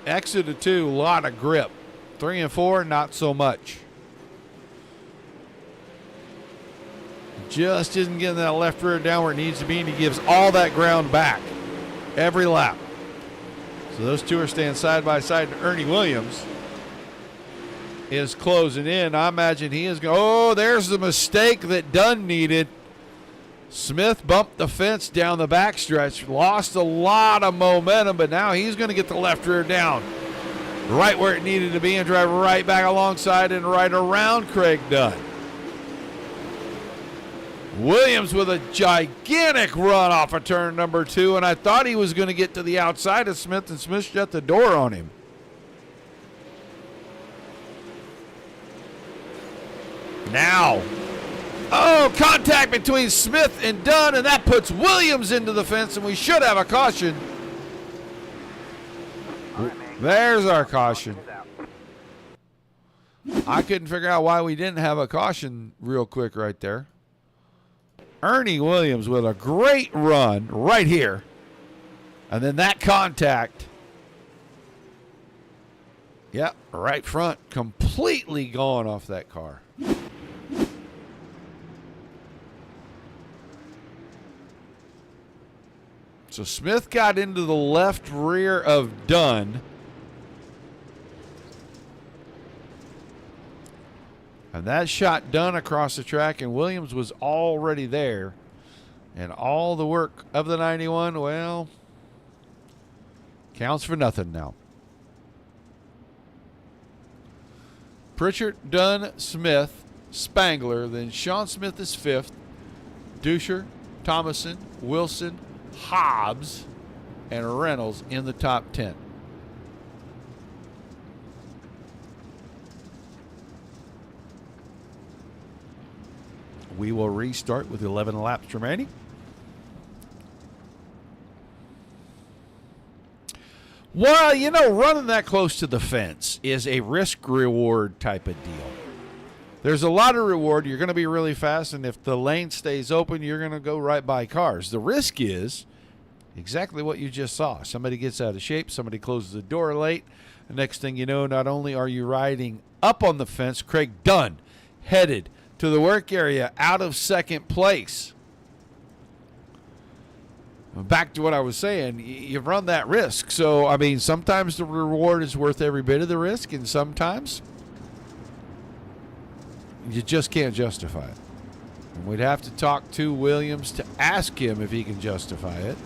Exit of 2, a lot of grip. 3 and 4, not so much. Just isn't getting that left rear down where it needs to be, and he gives all that ground back every lap. So those two are staying side by side, and Ernie Williams is closing in. I imagine he is going, oh, there's the mistake that Dunn needed. Smith bumped the fence down the backstretch, lost a lot of momentum, but now he's going to get the left rear down right where it needed to be and drive right back alongside and right around Craig Dunn. Williams with a gigantic run off of turn number 2, and I thought he was going to get to the outside of Smith, and Smith shut the door on him. Now, contact between Smith and Dunn, and that puts Williams into the fence, and we should have a caution. There's our caution. I couldn't figure out why we didn't have a caution real quick right there. Ernie Williams with a great run right here. And then that contact. Yep, right front completely gone off that car. So Smith got into the left rear of Dunn. And that shot Dunn across the track, and Williams was already there. And all the work of the 91, well, counts for nothing now. Pritchard, Dunn, Smith, Spangler, then Sean Smith is 5th. Duscher, Thomason, Wilson, Hobbs, and Reynolds in the top 10. We will restart with 11 laps remaining. Well, you know, running that close to the fence is a risk-reward type of deal. There's a lot of reward. You're going to be really fast, and if the lane stays open, you're going to go right by cars. The risk is exactly what you just saw. Somebody gets out of shape. Somebody closes the door late. The next thing you know, not only are you riding up on the fence, Craig Dunn headed to the work area out of second place. Back to what I was saying, you've run that risk. So, I mean, sometimes the reward is worth every bit of the risk, and sometimes you just can't justify it. And we'd have to talk to Williams to ask him if he can justify it.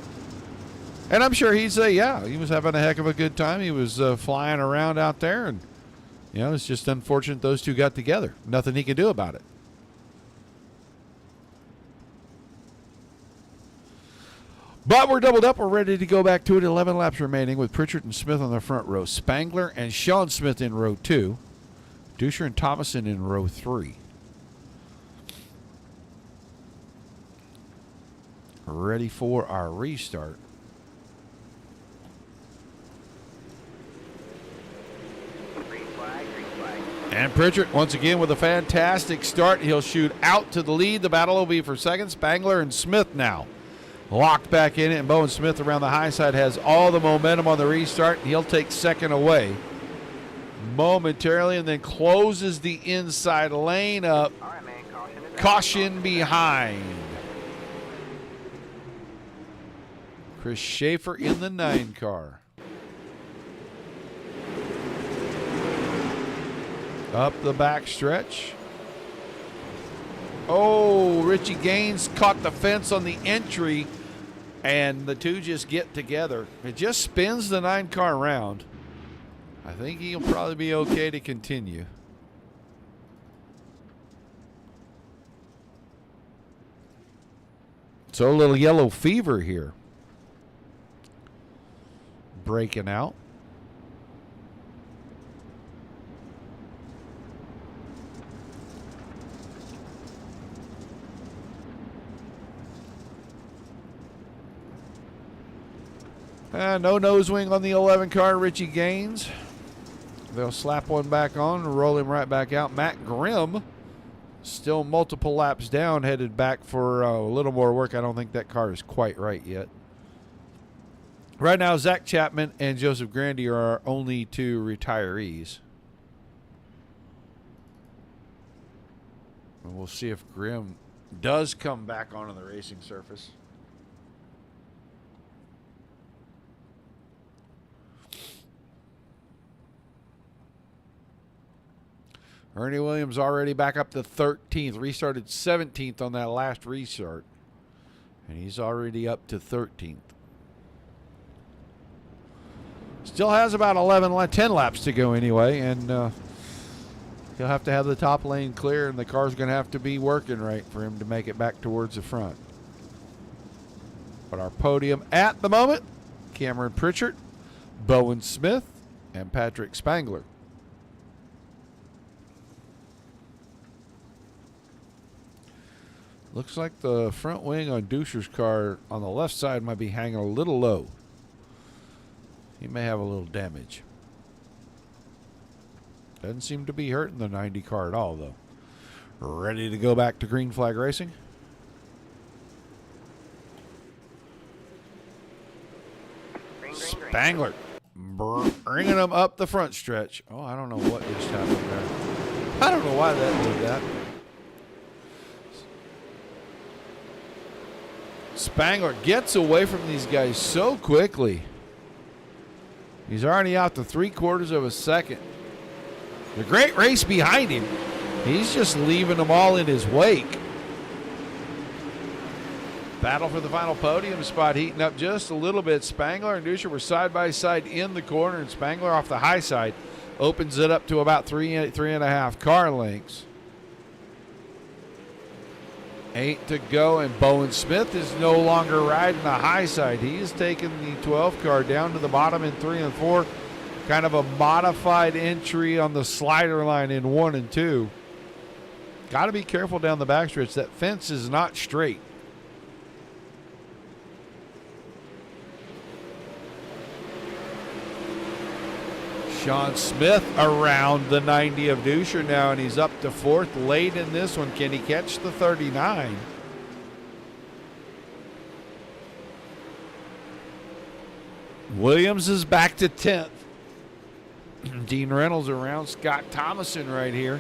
And I'm sure he'd say, yeah, he was having a heck of a good time. He was flying around out there, and, you know, it's just unfortunate those two got together. Nothing he could do about it. But we're doubled up. We're ready to go back to it. 11 laps remaining with Pritchard and Smith on the front row. Spangler and Sean Smith in row 2. Duscher and Thomason in row 3. Ready for our restart. Green flag, green flag. And Pritchard, once again, with a fantastic start. He'll shoot out to the lead. The battle will be for second. Spangler and Smith now locked back in it, and Bowen Smith around the high side has all the momentum on the restart. He'll take second away momentarily and then closes the inside lane up. All right, man. Caution behind. Chris Schaefer in the 9 car. Up the back stretch. Oh, Richie Gaines caught the fence on the entry, and the two just get together. It just spins the 9 car around. I think he'll probably be okay to continue. So a little yellow fever here. breaking out. No nose wing on the 11 car, Richie Gaines. They'll slap one back on and roll him right back out. Matt Grimm, still multiple laps down, headed back for a little more work. I don't think that car is quite right yet. Right now, Zach Chapman and Joseph Grandy are our only two retirees. And we'll see if Grimm does come back onto the racing surface. Ernie Williams already back up to 13th. Restarted 17th on that last restart. And he's already up to 13th. Still has about 10 laps to go anyway. And he'll have to have the top lane clear. And the car's going to have to be working right for him to make it back towards the front. But our podium at the moment, Cameron Pritchard, Bowen Smith, and Patrick Spangler. Looks like the front wing on Duscher's car on the left side might be hanging a little low. He may have a little damage. Doesn't seem to be hurting the 90 car at all, though. Ready to go back to green flag racing? Spangler bringing him up the front stretch. Oh, I don't know what just happened there. I don't know why that did that. Spangler gets away from these guys so quickly. He's already out to 3/4 of a second. The great race behind him. He's just leaving them all in his wake. Battle for the final podium spot heating up just a little bit. Spangler and Duscher were side by side in the corner, and Spangler off the high side opens it up to about three and a half car lengths. 8 to go, and Bowen Smith is no longer riding the high side. He is taking the 12 car down to the bottom in 3 and 4. Kind of a modified entry on the slider line in 1 and 2. Got to be careful down the backstretch. That fence is not straight. Sean Smith around the 90 of Duscher now, and he's up to 4th late in this one. Can he catch the 39? Williams is back to 10th. Dean Reynolds around Scott Thomason right here.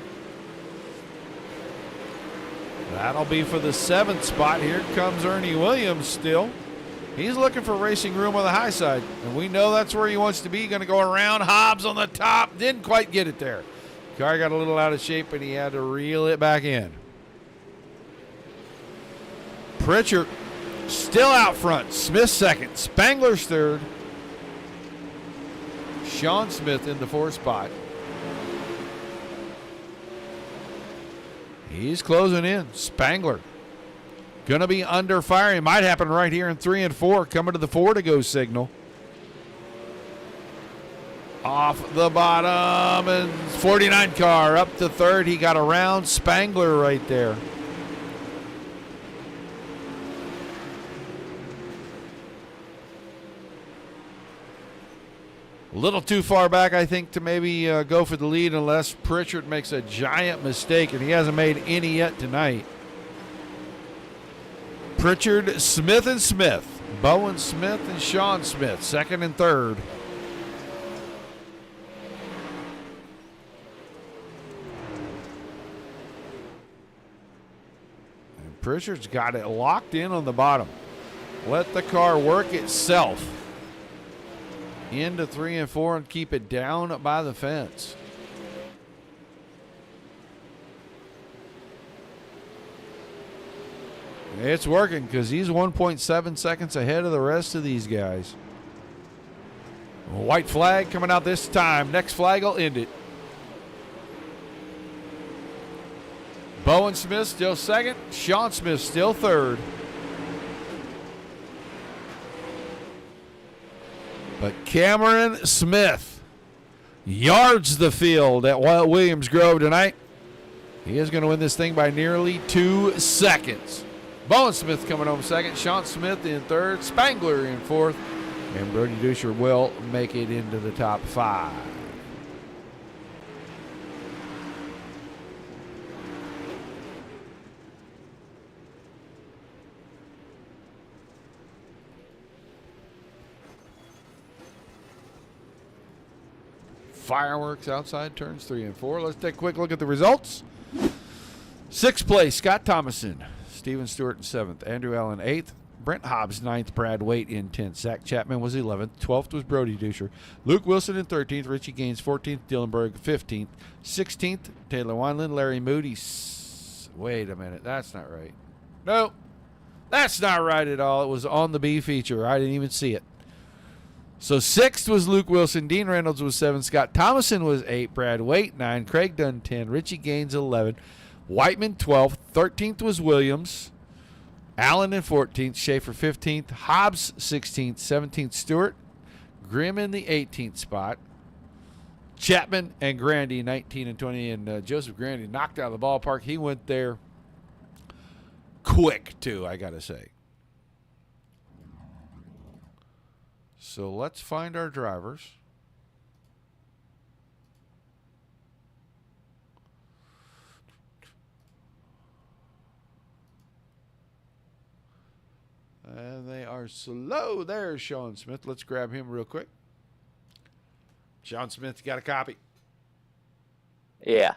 That'll be for the 7th spot. Here comes Ernie Williams still. He's looking for racing room on the high side, and we know that's where he wants to be. Going to go around. Hobbs on the top. Didn't quite get it there. Car got a little out of shape, and he had to reel it back in. Pritchard still out front. Smith second. Spangler's third. Sean Smith in the 4th spot. He's closing in. Spangler going to be under fire. It might happen right here in 3 and 4. Coming to the 4 to go signal. Off the bottom, and 49 car up to 3rd. He got around Spangler right there. A little too far back, I think, to maybe go for the lead unless Pritchard makes a giant mistake, and he hasn't made any yet tonight. Pritchard, Smith, and Smith. Bowen Smith and Sean Smith, 2nd and 3rd. And Pritchard's got it locked in on the bottom. Let the car work itself into 3 and 4 and keep it down by the fence. It's working because he's 1.7 seconds ahead of the rest of these guys. White flag coming out this time. Next flag will end it. Bowen Smith still 2nd. Sean Smith still 3rd. But Cameron Smith yards the field at Williams Grove tonight. He is going to win this thing by nearly 2 seconds. Bowen Smith coming home second. Sean Smith in third. Spangler in fourth. And Brody Duscher will make it into the top 5. Fireworks outside turns 3 and 4. Let's take a quick look at the results. 6th place, Scott Thomason. Steven Stewart in 7th. Andrew Allen 8th. Brent Hobbs 9th. Brad Waite in 10th. Zach Chapman was 11th. 12th was Brody Duscher. Luke Wilson in 13th. Richie Gaines 14th. Dylan Berg 15th. 16th, Taylor Wineland. Larry Moody. Wait a minute. That's not right. No, that's not right at all. It was on the B feature. I didn't even see it. So 6th was Luke Wilson. Dean Reynolds was 7. Scott Thomason was 8. Brad Waite 9. Craig Dunn 10. Richie Gaines 11. Whiteman 12th. 13th was Williams. Allen in 14th. Schaefer 15th. Hobbs 16th. 17th Stewart. Grimm in the 18th spot. Chapman and Grandy 19 and 20. And Joseph Grandy knocked out of the ballpark. He went there quick too, I got to say. So let's find our drivers. And they are slow. There's Sean Smith. Let's grab him real quick. Sean Smith, you got a copy? Yeah.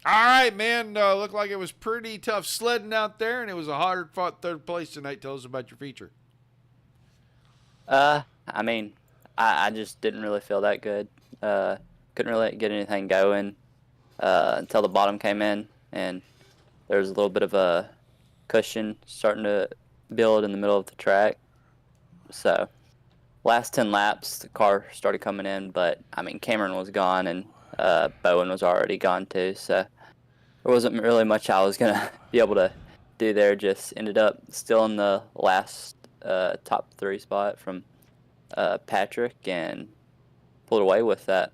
All right, man. Looked like it was pretty tough sledding out there, and it was a hard-fought 3rd place tonight. Tell us about your feature. I mean, I just didn't really feel that good. Couldn't really get anything going until the bottom came in, and there was a little bit of a cushion starting to build in the middle of the track. So, last 10 laps, the car started coming in, but, I mean, Cameron was gone, and Bowen was already gone too, so there wasn't really much I was going to be able to do there. Just ended up still in the last top 3 spot from Patrick and pulled away with that.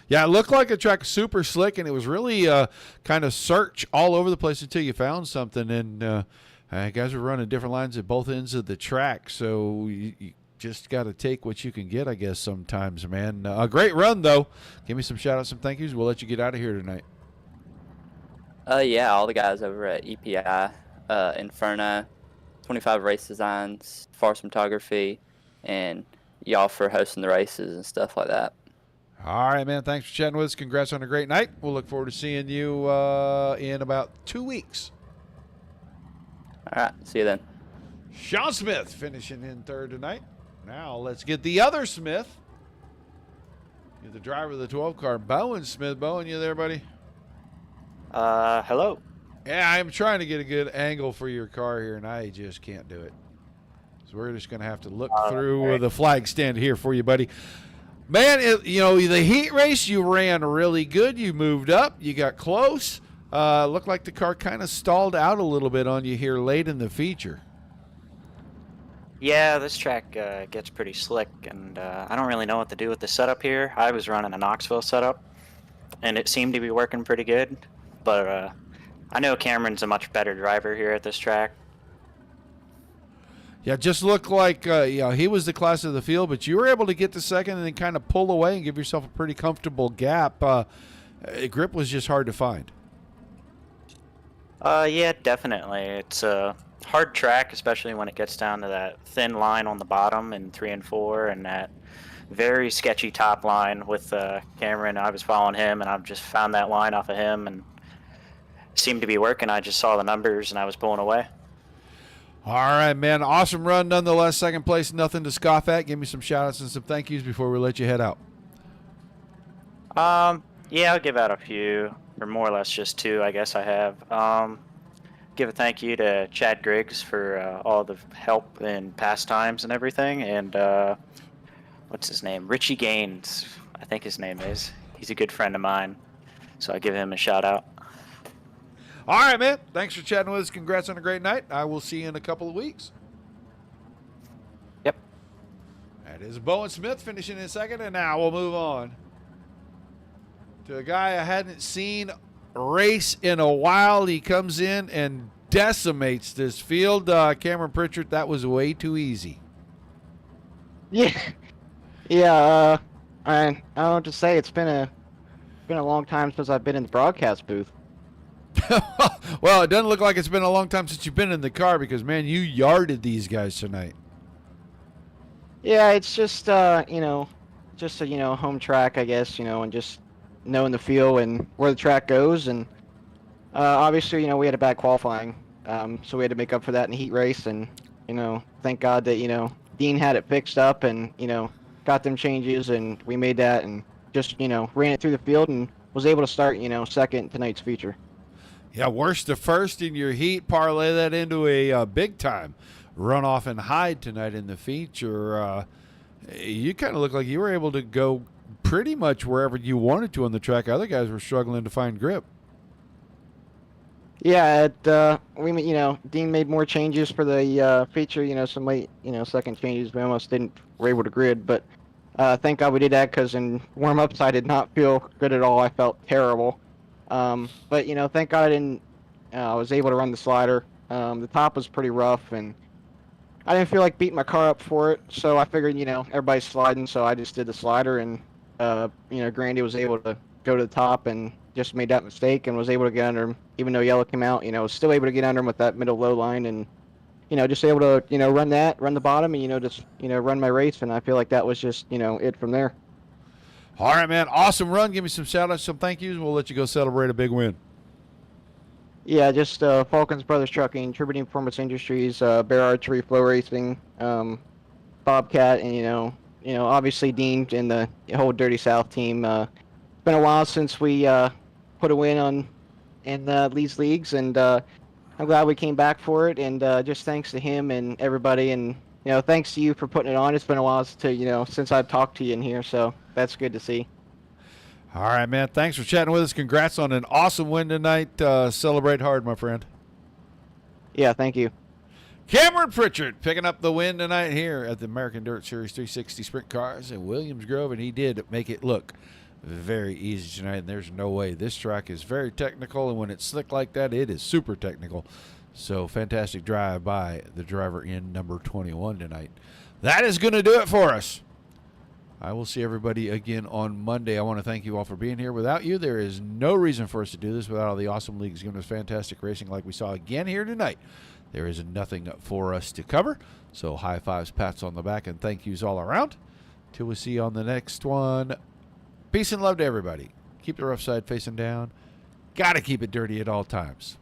Yeah, it looked like a track super slick, and it was really kind of search all over the place until you found something. And guys were running different lines at both ends of the track, so you just got to take what you can get, I guess, sometimes, man. A great run, though. Give me some shout-outs, some thank yous. We'll let you get out of here tonight. Yeah, all the guys over at EPI, Inferno, 25 Race Designs, Farce Photography, and y'all for hosting the races and stuff like that. All right, man. Thanks for chatting with us. Congrats on a great night. We'll look forward to seeing you in about 2 weeks. All right, see you then. Sean Smith finishing in 3rd tonight. Now let's get the other Smith. You're the driver of the 12 car, Bowen Smith. Bowen, you there, buddy? Hello. Yeah, I'm trying to get a good angle for your car here, and I just can't do it. So we're just going to have to look through the flag stand here for you, buddy. Man, the heat race, you ran really good. You moved up. You got close. Looked like the car kind of stalled out a little bit on you here late in the feature. Yeah, this track gets pretty slick, and I don't really know what to do with the setup here. I was running a Knoxville setup, and it seemed to be working pretty good. But I know Cameron's a much better driver here at this track. Yeah, just looked like he was the class of the field, but you were able to get to second and then kind of pull away and give yourself a pretty comfortable gap. Grip was just hard to find. Yeah, definitely. It's a hard track, especially when it gets down to that thin line on the bottom in 3 and 4, and that very sketchy top line with Cameron. I was following him, and I've just found that line off of him, and it seemed to be working. I just saw the numbers, and I was pulling away. All right, man. Awesome run nonetheless. 2nd place, nothing to scoff at. Give me some shout-outs and some thank yous before we let you head out. Yeah, I'll give out a few, or more or less just 2, I guess I have. Give a thank you to Chad Griggs for all the help in pastimes and everything, and what's his name? Richie Gaines, I think his name is. He's a good friend of mine, so I give him a shout-out. All right, man. Thanks for chatting with us. Congrats on a great night. I will see you in a couple of weeks. Yep. That is Bowen Smith finishing in second, and now we'll move on to a guy I hadn't seen race in a while. He comes in and decimates this field. Cameron Pritchard, that was way too easy. Yeah, yeah. I don't know what to say. It's been a long time since I've been in the broadcast booth. Well, it doesn't look like it's been a long time since you've been in the car because, man, you yarded these guys tonight. Yeah, it's just just a home track, I guess, and just knowing the feel and where the track goes, and obviously, we had a bad qualifying, so we had to make up for that in the heat race, and thank God that Dean had it fixed up and got them changes, and we made that, and just ran it through the field and was able to start second in tonight's feature. Yeah, worst to first in your heat, parlay that into a big time runoff and hide tonight in the feature. You kind of look like you were able to go pretty much wherever you wanted to on the track. Other guys were struggling to find grip. Yeah, Dean made more changes for the feature. Some late, second changes. We almost were able to grid, but thank God we did that because in warm-ups I did not feel good at all. I felt terrible. But thank God I was able to run the slider. The top was pretty rough, and I didn't feel like beating my car up for it. So I figured, everybody's sliding, so I just did the slider, and Grandy was able to go to the top and just made that mistake and was able to get under him, even though yellow came out. Was still able to get under him with that middle low line, and just able to run the bottom, and just run my race. And I feel like that was just it from there. All right, man, awesome run. Give me some shout outs, some thank yous, and we'll let you go celebrate a big win. Yeah, just Falcons Brothers Trucking, Tribune Performance Industries, Bear Archery, Flow Racing, Bobcat, and obviously Dean and the whole Dirty South team. It's been a while since we put a win in these leagues, and I'm glad we came back for it. And just thanks to him and everybody, and thanks to you for putting it on. It's been a while since I've talked to you in here, so that's good to see. All right, man. Thanks for chatting with us. Congrats on an awesome win tonight. Celebrate hard, my friend. Yeah, thank you. Cameron Pritchard picking up the win tonight here at the American Dirt Series 360 Sprint Cars in Williams Grove, and he did make it look very easy tonight, and there's no way. This track is very technical, and when it's slick like that, it is super technical. So fantastic drive by the driver in number 21 tonight. That is going to do it for us. I will see everybody again on Monday. I want to thank you all for being here. Without you, there is no reason for us to do this. Without all the awesome leagues giving us fantastic racing like we saw again here tonight, there is nothing for us to cover. So high fives, pats on the back, and thank yous all around. Till we see you on the next one. Peace and love to everybody. Keep the rough side facing down. Got to keep it dirty at all times.